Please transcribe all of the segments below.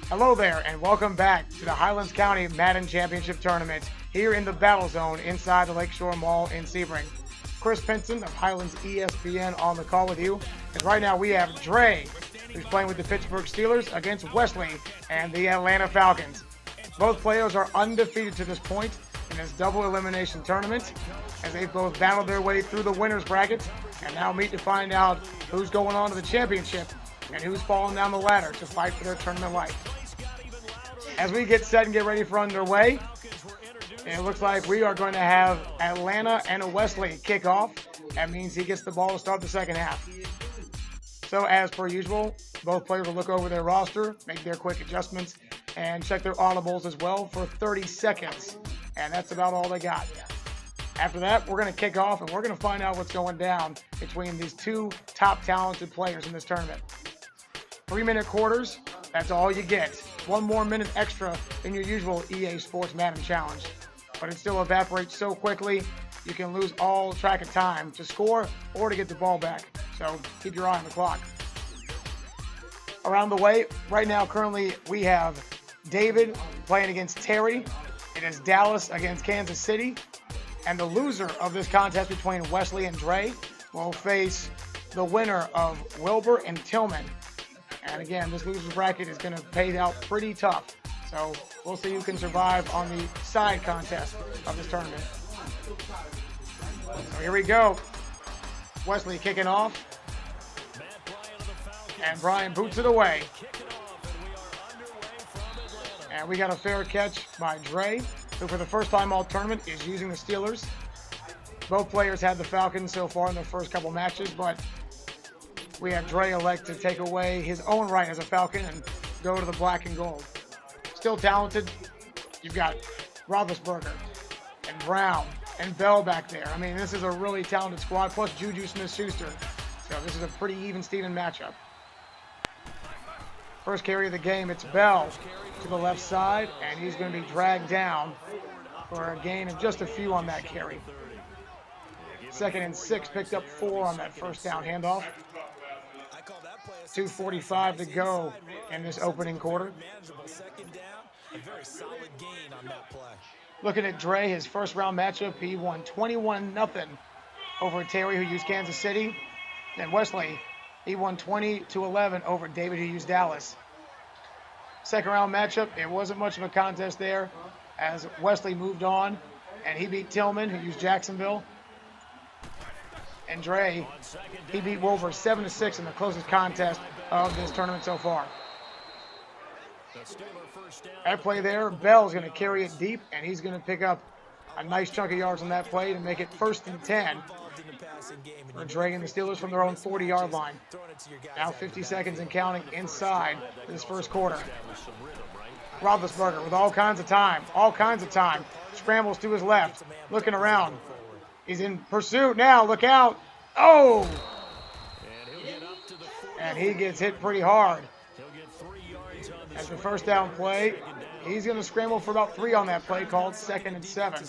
Hello there, and welcome back to the Highlands County Madden Championship Tournament here in the Battle Zone inside the Lakeshore Mall in Sebring. Chris Pinson of Highlands ESPN on the call with you. And right now we have Dre, who's playing with the Pitsburgh Steelers against Wesley and the Atlanta Falcons. Both players are undefeated to this point in this double elimination tournament, as they've both battled their way through the winner's bracket and now meet to find out who's going on to the championship and who's falling down the ladder to fight for their tournament life. As we get set and get ready for underway, it looks like we are going to have Atlanta and Wesley kick off. That means he gets the ball to start the second half. So as per usual, both players will look over their roster, make their quick adjustments, and check their audibles as well for 30 seconds. And that's about all they got. After that, we're going to kick off and we're going to find out what's going down between these two top talented players in this tournament. 3-minute quarters, that's all you get. 1 more minute extra than your usual EA Sports Madden challenge. But it still evaporates so quickly, you can lose all track of time to score or to get the ball back. So keep your eye on the clock. Around the way, right now currently we have David playing against Terry. It is Dallas against Kansas City. And the loser of this contest between Wesley and Dre will face the winner of Wilbur and Tillman. And again, this loser's bracket is going to pay out pretty tough. So we'll see who can survive on the side contest of this tournament. So here we go. Wesley kicking off. And Brian boots it away. And we got a fair catch by Dre, who for the first time all tournament is using the Steelers. Both players had the Falcons so far in their first couple matches, but we had Dre elect to take away his own right as a Falcon and go to the black and gold. Still talented. You've got Roethlisberger and Brown and Bell back there. I mean, this is a really talented squad, plus Juju Smith-Schuster. So this is a pretty even-Steven matchup. First carry of the game, it's Bell to the left side, and he's going to be dragged down for a gain of just a few on that carry. 2nd and 6, picked up 4 on that first down handoff. 2:45 to go in this opening quarter. Looking at Dre, his first round matchup, he won 21-0 over Terry, who used Kansas City. And Wesley, he won 20-11 over David, who used Dallas. Second round matchup, it wasn't much of a contest there, as Wesley moved on and he beat Tillman, who used Jacksonville. And Dre, he beat Wilbur 7-6 in the closest contest of this tournament so far. That play there, Bell's going to carry it deep, and he's going to pick up a nice chunk of yards on that play to make it 1st and 10 for Dre and the Steelers from their own 40-yard line. Now 50 seconds and counting inside this first quarter. Roethlisberger with all kinds of time. Scrambles to his left, looking around. He's in pursuit now. Look out. Oh! And he gets hit pretty hard. As the first down play, he's going to scramble for about 3 on that play called 2nd and 7.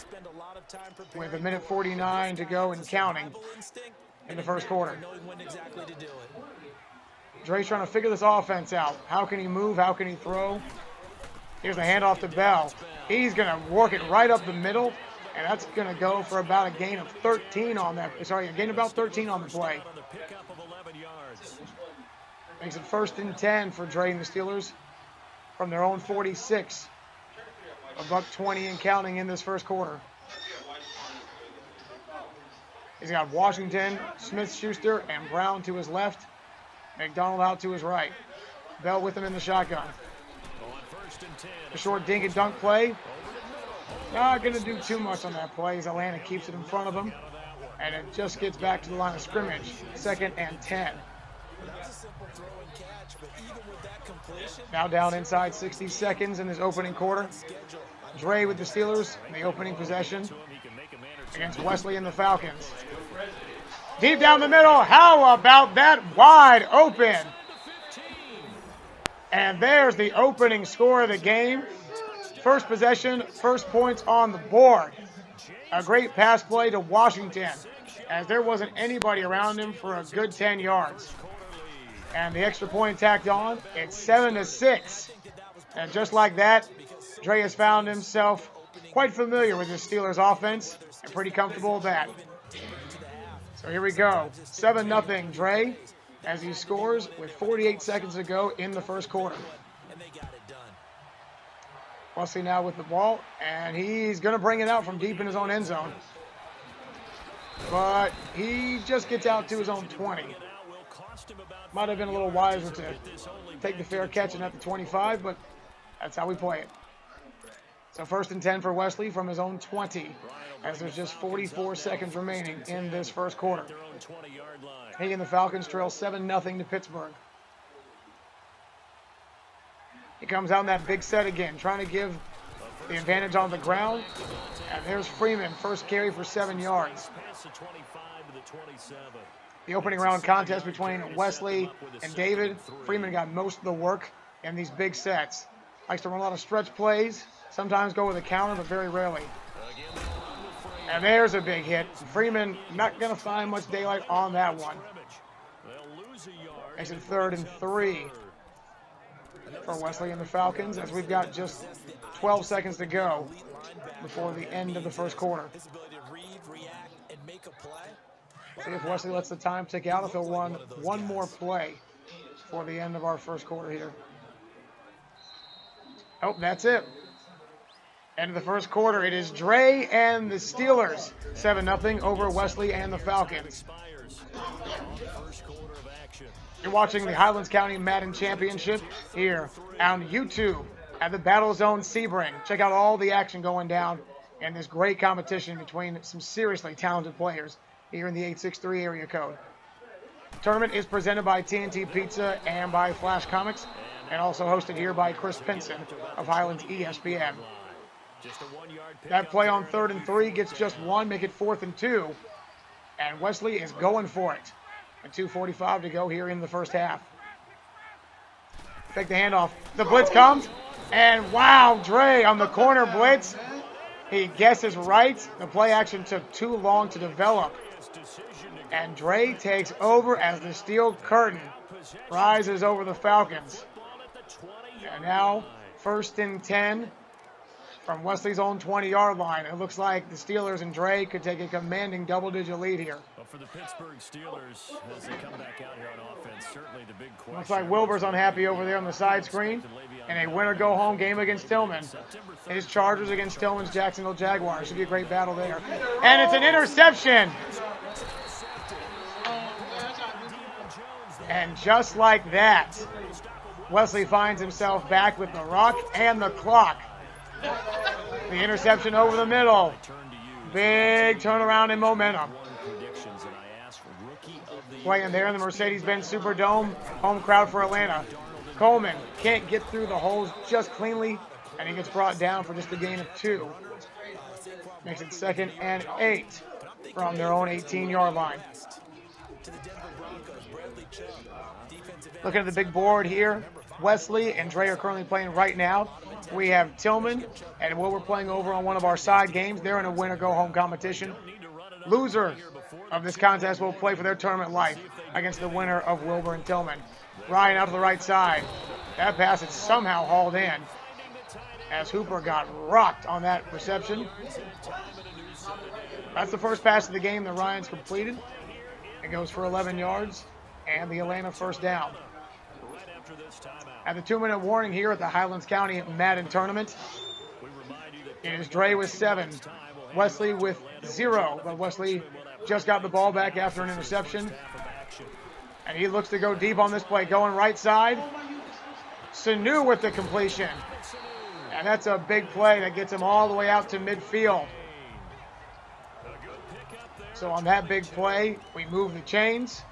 With 1:49 to go and counting in the first quarter. Dre's trying to figure this offense out. How can he move? How can he throw? Here's the handoff to Bell. He's going to work it right up the middle. And that's going to go for about a gain of 13 on that. Sorry, a gain of about 13 on the play. Makes it 1st and 10 for Dre and the Steelers from their own 46. $1:20 and counting in this first quarter. He's got Washington, Smith-Schuster, and Brown to his left. McDonald out to his right. Bell with him in the shotgun. A short dink and dunk play. Not going to do too much on that play as Atlanta keeps it in front of him. And it just gets back to the line of scrimmage. 2nd and 10. Now down inside 60 seconds in this opening quarter. Dre with the Steelers in the opening possession against Wesley and the Falcons. Deep down the middle. How about that? Wide open. And there's the opening score of the game. First possession, first points on the board. A great pass play to Washington, as there wasn't anybody around him for a good 10 yards. And the extra point tacked on, it's 7-6. And just like that, Dre has found himself quite familiar with his Steelers offense and pretty comfortable with that. So here we go. 7-0 Dre as he scores with 48 seconds to go in the first quarter. Wesley now with the ball, and he's going to bring it out from deep in his own end zone. But he just gets out to his own 20. Might have been a little wiser to take the fair catch and at the 25, but that's how we play it. So 1st and 10 for Wesley from his own 20, as there's just 44 seconds remaining in this first quarter. He and the Falcons trail 7-0 to Pittsburgh. He comes out in that big set again, trying to give the advantage on the ground. And there's Freeman, first carry for 7 yards. The opening round contest between Wesley and David. Freeman got most of the work in these big sets. Likes to run a lot of stretch plays, sometimes go with a counter, but very rarely. And there's a big hit. Freeman not going to find much daylight on that one. Makes it 3rd and 3 for Wesley and the Falcons, as we've got just 12 seconds to go before the end of the first quarter. See if Wesley lets the time tick out, if he'll run one more play for the end of our first quarter here. Oh, that's it. End of the first quarter. It is Dre and the Steelers. 7-0 over Wesley and the Falcons. You're watching the Highlands County Madden Championship here on YouTube at the BattleZone's Sebring. Check out all the action going down in this great competition between some seriously talented players here in the 863 area code. The tournament is presented by TNT Pizza and by Flash Comics, and also hosted here by Chris Pinson of Highlands ESPN. That play on 3rd and 3 gets just 1, make it 4th and 2. And Wesley is going for it. And 2:45 to go here in the first half. Take the handoff. The blitz comes. And wow, Dre on the corner blitz. He guesses right. The play action took too long to develop. And Dre takes over as the steel curtain rises over the Falcons. And now 1st and 10 from Wesley's own 20-yard line. It looks like the Steelers and Dre could take a commanding double-digit lead here. Well, for the Pittsburgh Steelers, as they come back out here on offense, certainly the big question. Looks like Wilbur's unhappy over there on the side screen in a winner-go-home game against Tillman. His Chargers against Tillman's Jacksonville Jaguars. Should be a great battle there. And it's an interception. And just like that, Wesley finds himself back with the rock and the clock. The interception over the middle. Big turnaround in momentum. Playing there in the Mercedes-Benz Superdome, home crowd for Atlanta. Coleman can't get through the holes just cleanly, and he gets brought down for just a gain of 2. Makes it 2nd and 8 from their own 18-yard line. Looking at the big board here, Wesley and Dre are currently playing right now. We have Tillman and Wilbur playing over on one of our side games. They're in a winner-go-home competition. Loser of this contest will play for their tournament life against the winner of Wilbur and Tillman. Ryan out to the right side. That pass is somehow hauled in as Hooper got rocked on that reception. That's the first pass of the game that Ryan's completed. It goes for 11 yards and the Atlanta first down. At the 2-minute warning here at the Highlands County Madden Tournament, it is Dre with 7, Wesley with 0, but Wesley just got the ball back after an interception. And he looks to go deep on this play, going right side. Sanu with the completion. And that's a big play that gets him all the way out to midfield. So on that big play, we move the chains.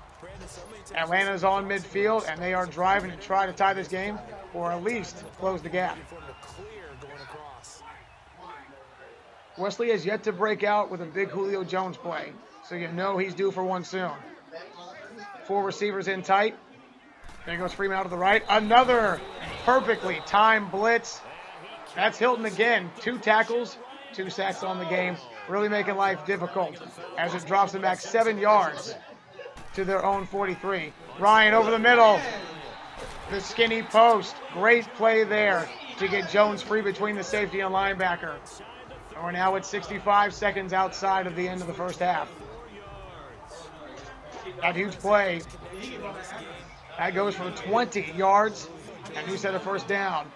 Atlanta's on midfield, and they are driving to try to tie this game or at least close the gap. Wesley has yet to break out with a big Julio Jones play, so you know he's due for one soon. 4 receivers in tight. There goes Freeman out to the right. Another perfectly timed blitz. That's Hilton again. 2 tackles, 2 sacks on the game, really making life difficult as it drops them back 7 yards to their own 43. Ryan over the middle. The skinny post. Great play there to get Jones free between the safety and linebacker. And we're now at 65 seconds outside of the end of the first half. That huge play. That goes for 20 yards. A new set of first down.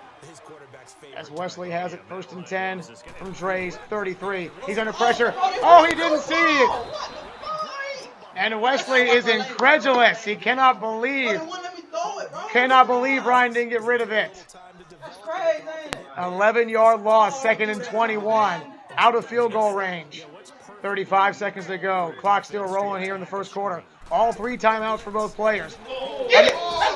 As Wesley has it, 1st and 10 from Dre's 33. He's under pressure. Oh, he didn't see it. And Wesley is incredulous. He cannot believe Ryan didn't get rid of it. 11-yard loss, 2nd and 21. Out of field goal range. 35 seconds to go. Clock still rolling here in the first quarter. All 3 timeouts for both players.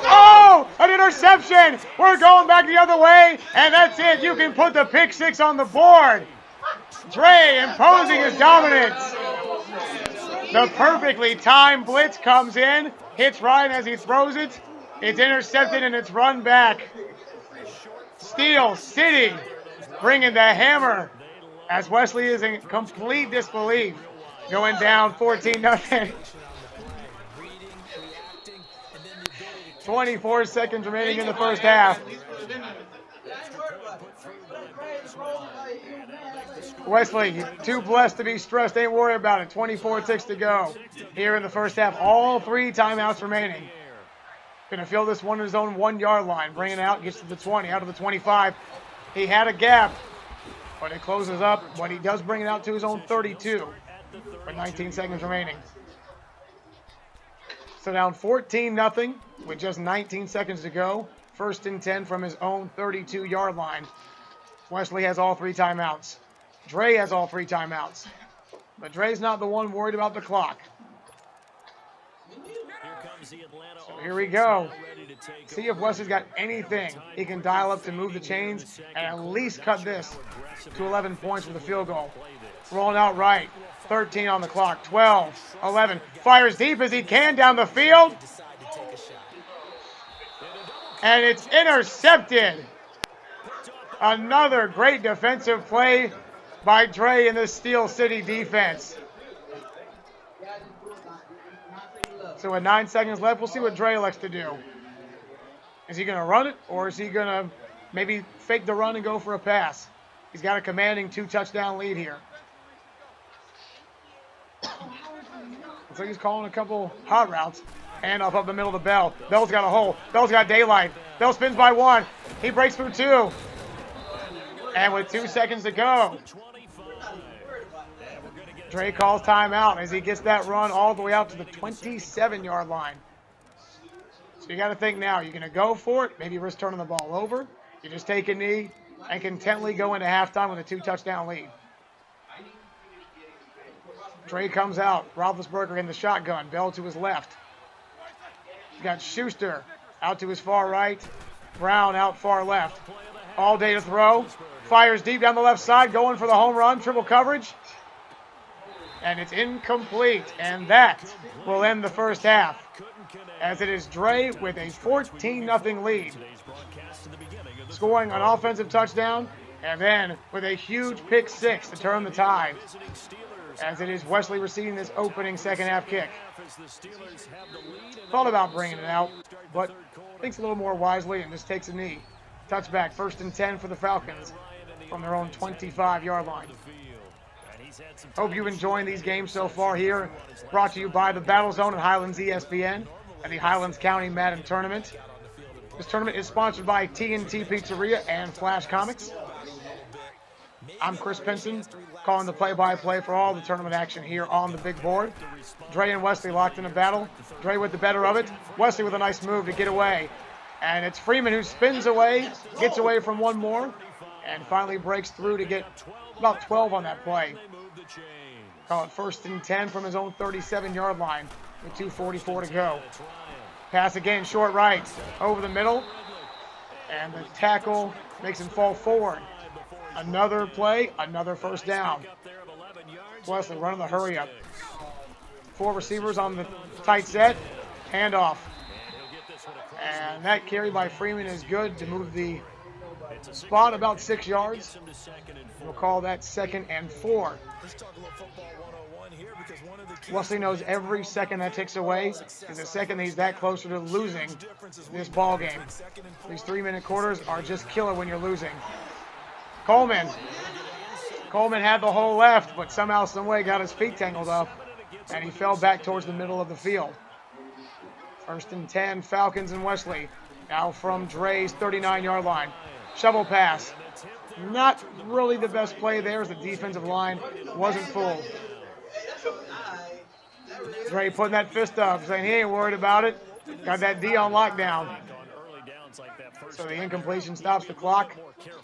Oh, an interception. We're going back the other way, and that's it. You can put the pick 6 on the board. Dre imposing his dominance. The perfectly timed blitz comes in, hits Ryan as he throws it. It's intercepted, and it's run back. Steel City bringing the hammer as Wesley is in complete disbelief. Going down 14-0. 24 seconds remaining in the first half. Wesley, too blessed to be stressed. Ain't worry about it. 24 ticks to go here in the first half. All 3 timeouts remaining. Going to fill this one in his own 1-yard line. Bring it out, gets to the 20, out of the 25. He had a gap, but it closes up. But he does bring it out to his own 32 with 19 seconds remaining. So down 14-0 with just 19 seconds to go. 1st and 10 from his own 32-yard line. Wesley has all 3 timeouts. Dre has all 3 timeouts. But Dre's not the one worried about the clock. So here we go. See if Wesley's got anything he can dial up to move the chains and at least cut this to 11 points with a field goal. Rolling out right. 13 on the clock. 12, 11. Fires deep as he can down the field. And it's intercepted. Another great defensive play by Dre in the Steel City defense. So with 9 seconds left, we'll see what Dre likes to do. Is he going to run it, or is he going to maybe fake the run and go for a pass? He's got a commanding 2-touchdown lead here. Looks like he's calling a couple hot routes. Handoff up the middle of the Bell. Bell's got a hole. Bell's got daylight. Bell spins by 1. He breaks through 2. And with 2 seconds to go, Dre calls timeout as he gets that run all the way out to the 27-yard line. So you got to think now. You're going to go for it, maybe risk turning the ball over. You just take a knee and contently go into halftime with a 2-touchdown lead. Dre comes out. Roethlisberger in the shotgun. Bell to his left. He's got Schuster out to his far right. Brown out far left. All day to throw. Fires deep down the left side. Going for the home run. Triple coverage. And it's incomplete. And that will end the first half, as it is Dre with a 14-0 lead. Scoring an offensive touchdown, and then with a huge pick 6 to turn the tide, as it is Wesley receiving this opening second half kick. Thought about bringing it out, but thinks a little more wisely and just takes a knee. Touchback, 1st and 10 for the Falcons from their own 25-yard line. Hope you're enjoying these games so far here. Brought to you by the BattleZone and Highlands ESPN and the Highlands County Madden Tournament. This tournament is sponsored by TNT Pizzeria and Flash Comics. I'm Chris Pinson, calling the play-by-play for all the tournament action here on the big board. Dre and Wesley locked in a battle. Dre with the better of it. Wesley with a nice move to get away. And it's Freeman who spins away, gets away from one more, and finally breaks through to get about 12 on that play. Call it 1st and 10 from his own 37-yard line with 2:44 to go. Pass again, short right, over the middle, and the tackle makes him fall forward. Another play, another first down. Wesley running the hurry up. 4 receivers on the tight set, handoff. And that carry by Freeman is good to move the spot about 6 yards. We'll call that 2nd and 4. Wesley knows every second that ticks away is a second that he's that closer to losing this ball game. These 3-minute quarters are just killer when you're losing. Coleman had the hole left, but somehow, some way got his feet tangled up, and he fell back towards the middle of the field. 1st and 10, Falcons and Wesley. Now from Dre's 39-yard line. Shovel pass. Not really the best play there as the defensive line wasn't full. Dre putting that fist up, saying he ain't worried about it. Got that D on lockdown. So the incompletion stops the clock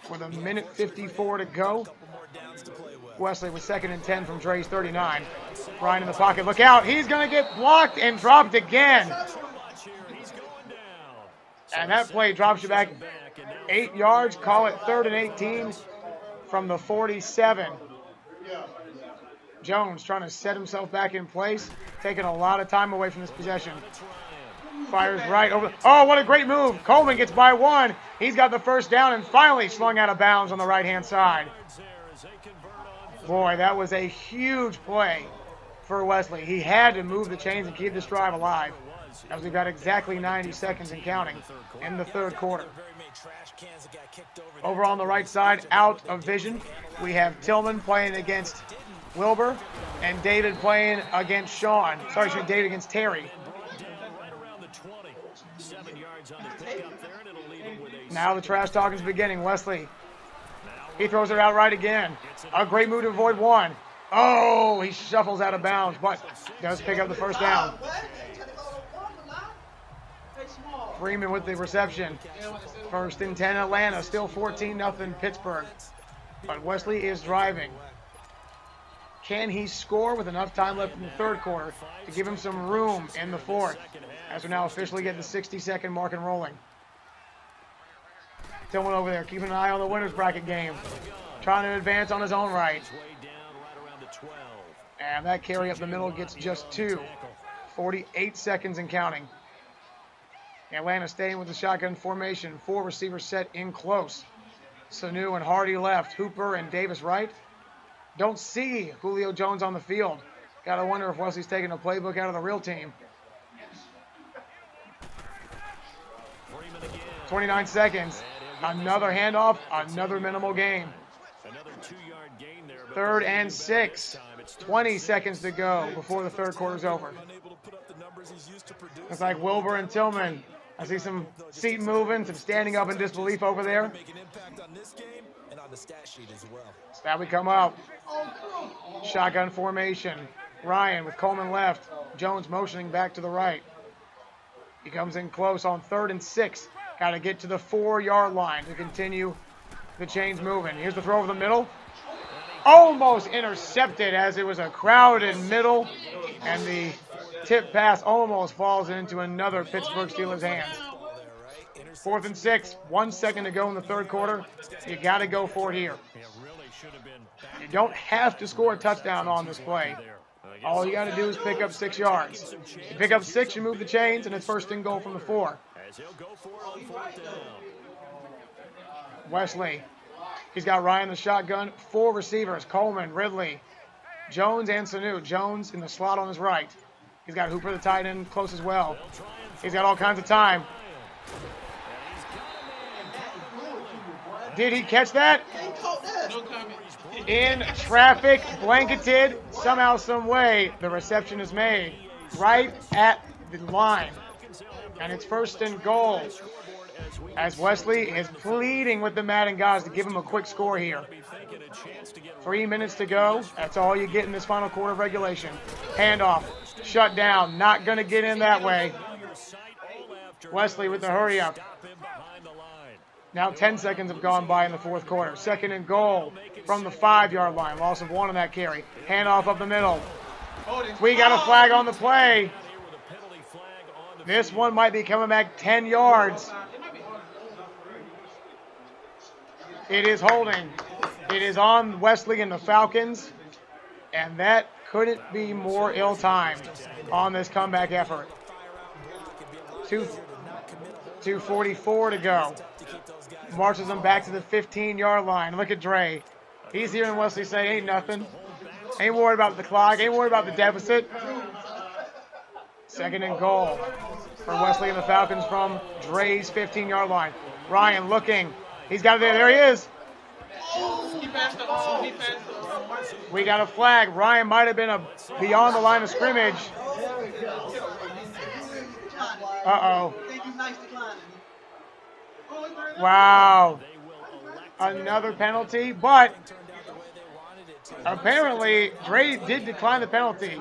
with 1:54 to go. Wesley with 2nd and 10 from Dre's 39. Ryan in the pocket. Look out. He's going to get blocked and dropped again. And that play drops you back 8 yards. Call it 3rd and 18 from the 47. Jones trying to set himself back in place, taking a lot of time away from this possession. Fires right over. Oh, what a great move. Coleman gets by 1. He's got the first down and finally slung out of bounds on the right-hand side. Boy, that was a huge play for Wesley. He had to move the chains and keep this drive alive, as we've got exactly 90 seconds and counting in the 3rd quarter. Over on the right side, out of vision, we have Tillman playing against Wilbur and David playing against Sean. Sorry, David against Terry. Now the trash talk is beginning. Wesley, he throws it out right again. A great move to avoid 1. Oh, he shuffles out of bounds, but does pick up the first down. Freeman with the reception. 1st and 10 Atlanta, still 14-0 Pittsburgh. But Wesley is driving. Can he score with enough time left in the 3rd quarter to give him some room in the 4th? As we now officially get the 60-second mark and rolling. Tillman over there, keeping an eye on the winner's bracket game. Trying to advance on his own right. And that carry up the middle gets just 2. 48 seconds and counting. Atlanta staying with the shotgun formation. 4 receivers set in close. Sanu and Hardy left. Hooper and Davis right. Don't see Julio Jones on the field. Gotta wonder if Wesley's taking a playbook out of the real team. 29 seconds. Another handoff, another minimal gain. 3rd and 6. 20 seconds to go before the 3rd quarter's over. It's like Wilbur and Tillman. I see some seat moving, some standing up in disbelief over there. So now we come up. Shotgun formation. Ryan with Coleman left. Jones motioning back to the right. He comes in close on 3rd and 6. Got to get to the 4-yard line to continue the chains moving. Here's the throw over the middle. Almost intercepted as it was a crowded middle. And the tip pass almost falls into another Pittsburgh Steelers hands. 4th and 6. 1 second to go in the 3rd quarter. You got to go for it here. You don't have to score a touchdown on this play. All you got to do is pick up 6 yards. You pick up 6, you move the chains, and it's 1st and goal from the 4. Wesley, he's got Ryan the shotgun. 4 receivers, Coleman, Ridley, Jones, and Sanu. Jones in the slot on his right. He's got Hooper the tight end close as well. He's got all kinds of time. Did he catch that? In traffic, blanketed, somehow, some way, the reception is made right at the line. And it's 1st and goal as Wesley is pleading with the Madden guys to give him a quick score here. 3 minutes to go. That's all you get in this final quarter of regulation. Handoff, shut down, not going to get in that way. Wesley with the hurry up. Now 10 seconds have gone by in the 4th quarter. 2nd and goal from the 5-yard line. Loss of 1 on that carry. Handoff up the middle. We got a flag on the play. This one might be coming back 10 yards. It is holding. It is on Wesley and the Falcons. And that couldn't be more ill-timed on this comeback effort. 2:44 to go. Marches them back to the 15-yard line. Look at Dre. He's hearing Wesley say, ain't nothing. Ain't worried about the clock. Ain't worried about the deficit. 2nd and goal for Wesley and the Falcons from Dre's 15-yard line. Ryan looking. He's got it there. There he is. We got a flag. Ryan might have been beyond the line of scrimmage. Uh-oh. Wow. Another penalty, but apparently Dre did decline the penalty.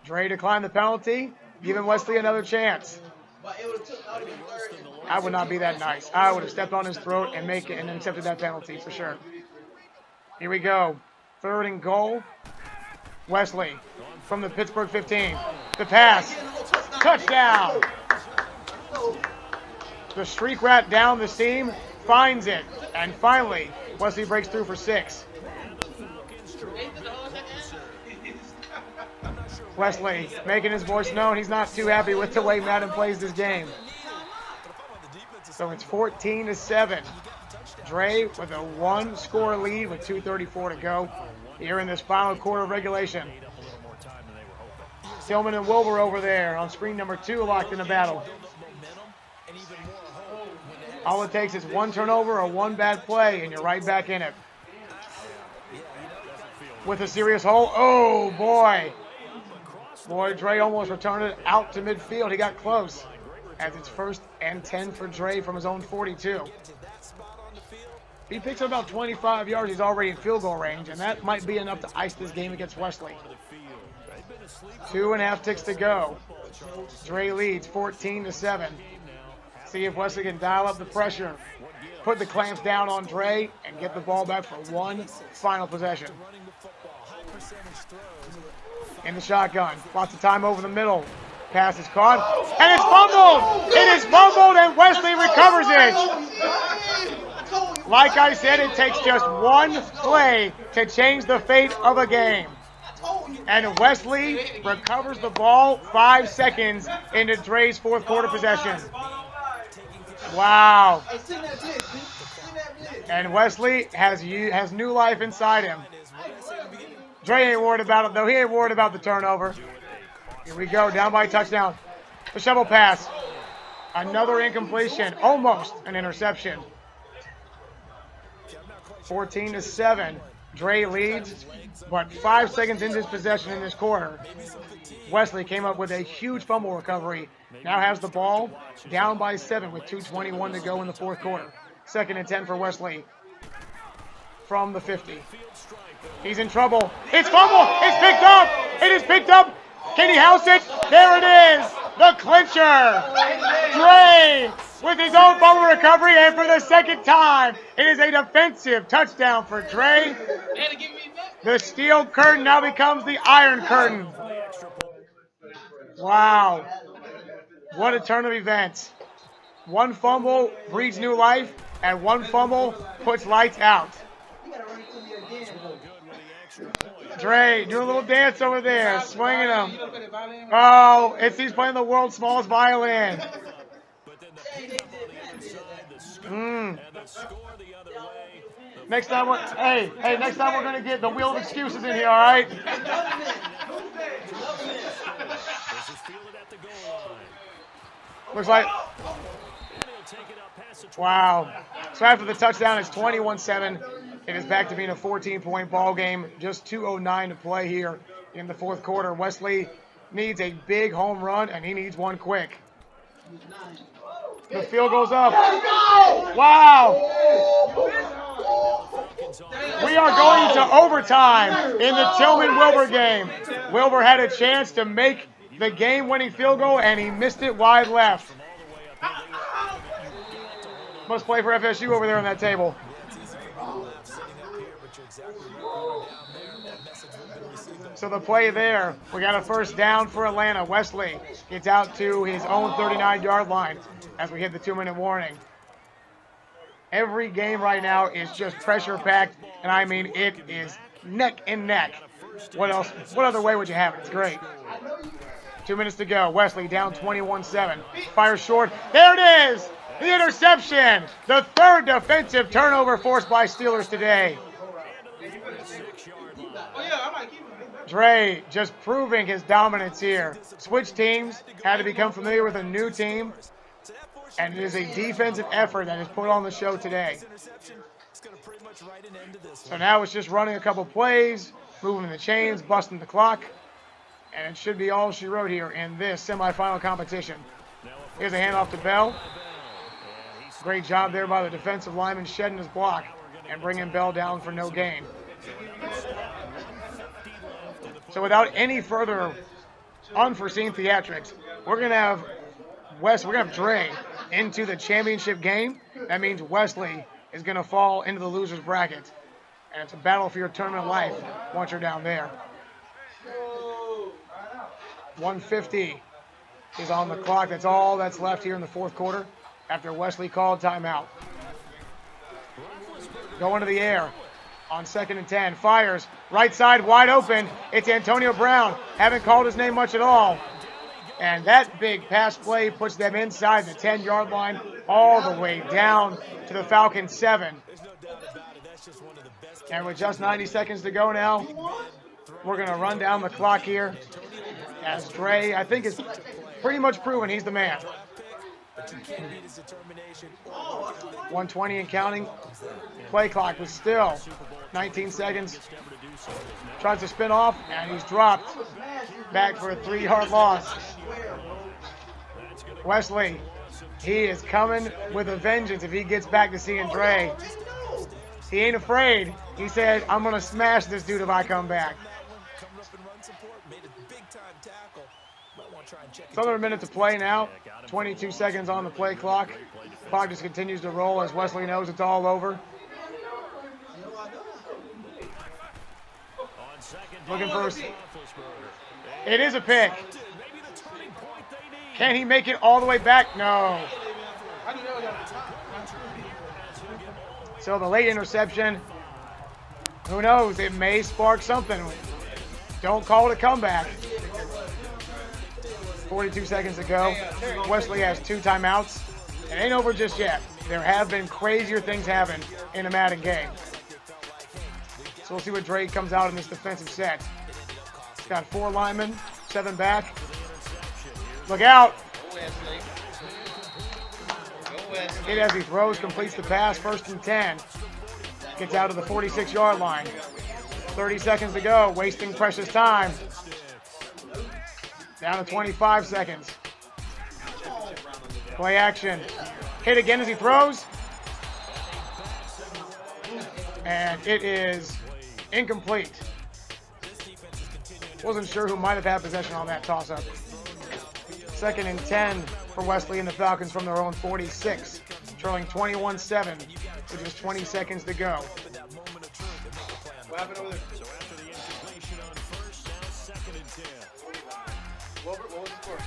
Dre declined the penalty, giving Wesley another chance. I would not be that nice. I would have stepped on his throat and accepted that penalty for sure. Here we go. 3rd and goal. Wesley from the Pittsburgh 15. The pass. Touchdown. The streak rat down the seam finds it. And finally, Wesley breaks through for 6. Wesley making his voice known. He's not too happy with the way Madden plays this game. So it's 14-7. Dre with a 1-score lead with 2:34 to go here in this final quarter of regulation. Tillman and Wilbur over there on screen number 2 locked in a battle. All it takes is one turnover or one bad play and you're right back in it. With a serious hole. Oh, boy. Boy, Dre almost returned it out to midfield. He got close as it's 1st and 10 for Dre from his own 42. He picks up about 25 yards. He's already in field goal range, and that might be enough to ice this game against Wesley. 2.5 ticks to go. Dre leads 14-7. See if Wesley can dial up the pressure, put the clamps down on Dre, and get the ball back for one final possession. In the shotgun. Lots of time over the middle. Pass is caught. And it's fumbled! It is fumbled and Wesley recovers it. Like I said, it takes just one play to change the fate of a game. And Wesley recovers the ball 5 seconds into Dre's 4th quarter possession. Wow. And Wesley has new life inside him. Dre ain't worried about it, though. He ain't worried about the turnover. Here we go, down by a touchdown. The shovel pass. Another incompletion. Almost an interception. 14-7. Dre leads, but 5 seconds into his possession in this quarter, Wesley came up with a huge fumble recovery. Now has the ball down by 7 with 2:21 to go in the 4th quarter. 2nd and 10 for Wesley from the 50. He's in trouble. It's fumbled. It's picked up. It is picked up. Can he house it? There it is. The clincher. Dre with his own fumble recovery, and for the 2nd time, it is a defensive touchdown for Dre. The steel curtain now becomes the iron curtain. Wow. What a turn of events. One fumble breathes new life, and one fumble puts lights out. Dre doing a little dance over there, swinging them. Oh, he's playing the world's smallest violin. Next time, next time we're gonna get the wheel of excuses in here, all right? Looks like. Wow. So after the touchdown, it's 21-7. It is back to being a 14-point ball game. Just 2:09 to play here in the 4th quarter. Wesley needs a big home run, and he needs one quick. The field goes up. Wow. We are going to overtime in the Tillman-Wilbur game. Wilbur had a chance to make the game-winning field goal, and he missed it wide left. Must play for FSU over there on that table. So the play there, we got a 1st down for Atlanta. Wesley gets out to his own 39-yard line as we hit the 2-minute warning. Every game right now is just pressure-packed, and I mean it is neck and neck. What else? What other way would you have it? It's great. 2 minutes to go. Wesley down 21-7. Fires short. There it is! The interception! The 3rd defensive turnover forced by Steelers today. Dre just proving his dominance here. Switch teams, had to become familiar with a new team, and it is a defensive effort that is put on the show today. So now it's just running a couple plays, moving the chains, busting the clock, and it should be all she wrote here in this semifinal competition. Here's a handoff to Bell. Great job there by the defensive lineman shedding his block and bringing Bell down for no gain. So without any further unforeseen theatrics, we're going to have Dre into the championship game. That means Wesley is going to fall into the loser's bracket. And it's a battle for your tournament life once you're down there. 150 is on the clock. That's all that's left here in the fourth quarter after Wesley called timeout. Going to the air on 2nd and 10. Fires. Right side wide open. It's Antonio Brown. Haven't called his name much at all. And that big pass play puts them inside the 10-yard line all the way down to the Falcons 7. And with just 90 seconds to go now, we're going to run down the clock here as Dre, I think, is pretty much proven he's the man. 120 and counting. Play clock was still 19 seconds. Tries to spin off, and he's dropped back for a 3-yard loss. Wesley, he is coming with a vengeance if he gets back to seeing Dre. He ain't afraid. He said, I'm going to smash this dude if I come back. It's under a minute to play now. 22 seconds on the play clock. Clock just continues to roll as Wesley knows it's all over. Looking for it is a pick. Can he make it all the way back? No. So the late interception, who knows? It may spark something. Don't call it a comeback. 42 seconds to go. Wesley has 2 timeouts. It ain't over just yet. There have been crazier things happen in a Madden game. So we'll see what Dre comes out in this defensive set. He's got 4 linemen, 7 back. Look out. Hit as he throws, completes the pass, 1st and 10. Gets out to the 46-yard line. 30 seconds to go, wasting precious time. Down to 25 seconds. Play action. Hit again as he throws. And it is incomplete. Wasn't sure who might have had possession on that toss-up. 2nd and 10 for Wesley and the Falcons from their own 46. Trailing 21-7 with just 20 seconds to go. What happened over there? What was the score?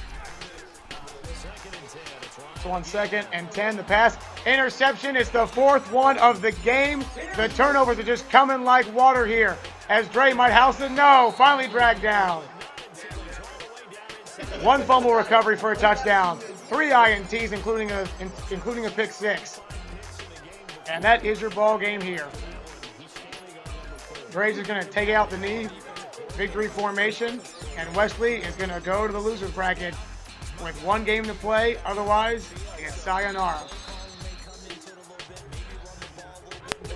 So on 2nd and 10, the pass. Interception. It's the 4th one of the game. The turnovers are just coming like water here. As Dre might house it. No, finally dragged down. 1 fumble recovery for a touchdown. 3 INTs, including a pick 6. And that is your ball game here. Dre's is going to take out the knee, victory formation, and Wesley is going to go to the loser's bracket with 1 game to play. Otherwise, it's sayonara.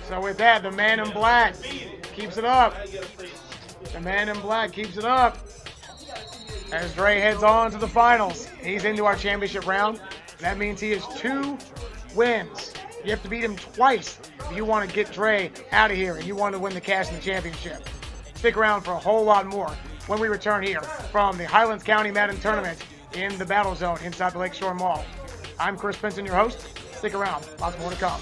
So with that, the man in black keeps it up. The man in black keeps it up. As Dre heads on to the finals, he's into our championship round. That means he has 2 wins. You have to beat him twice if you want to get Dre out of here and you want to win the cash in the championship. Stick around for a whole lot more when we return here from the Highlands County Madden Tournament in the Battle Zone inside the Lakeshore Mall. I'm Chris Pinson, your host. Stick around. Lots more to come.